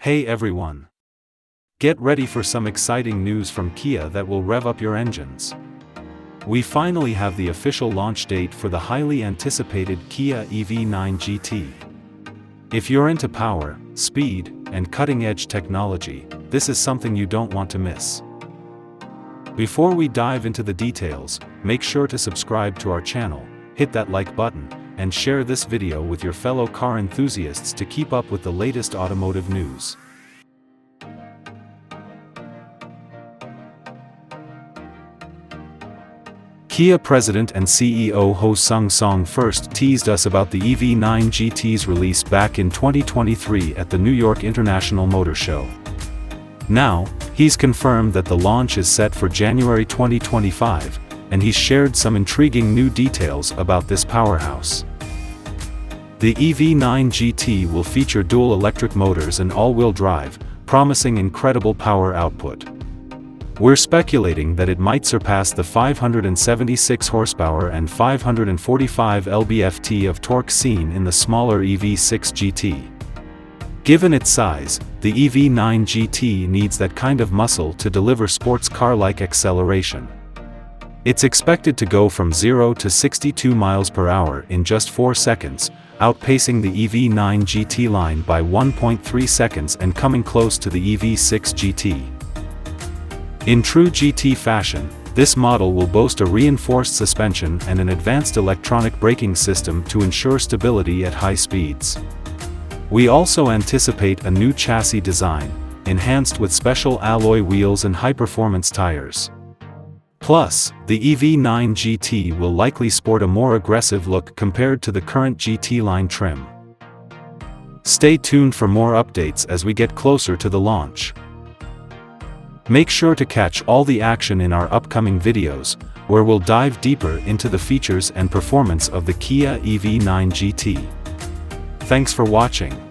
Hey everyone! Get ready for some exciting news from Kia that will rev up your engines. We finally have the official launch date for the highly anticipated Kia EV9 GT. If you're into power, speed, and cutting-edge technology, this is something you don't want to miss. Before we dive into the details, make sure to subscribe to our channel, hit that like button, and share this video with your fellow car enthusiasts to keep up with the latest automotive news. Kia President and CEO Ho Sung-song first teased us about the EV9 GT's release back in 2023 at the New York International Motor Show. Now, he's confirmed that the launch is set for January 2025, and he's shared some intriguing new details about this powerhouse. The EV9 GT will feature dual electric motors and all-wheel drive, promising incredible power output. We're speculating that it might surpass the 576 horsepower and 545 lb-ft of torque seen in the smaller EV6 GT. Given its size, the EV9 GT needs that kind of muscle to deliver sports car-like acceleration. It's expected to go from 0 to 62 miles per hour in just 4 seconds, outpacing the EV9 GT-Line by 1.3 seconds and coming close to the EV6 GT. In true GT fashion, this model will boast a reinforced suspension and an advanced electronic braking system to ensure stability at high speeds. We also anticipate a new chassis design, enhanced with special alloy wheels and high-performance tires. Plus, the EV9 GT will likely sport a more aggressive look compared to the current GT-Line trim. Stay tuned for more updates as we get closer to the launch. Make sure to catch all the action in our upcoming videos, where we'll dive deeper into the features and performance of the Kia EV9 GT. Thanks for watching.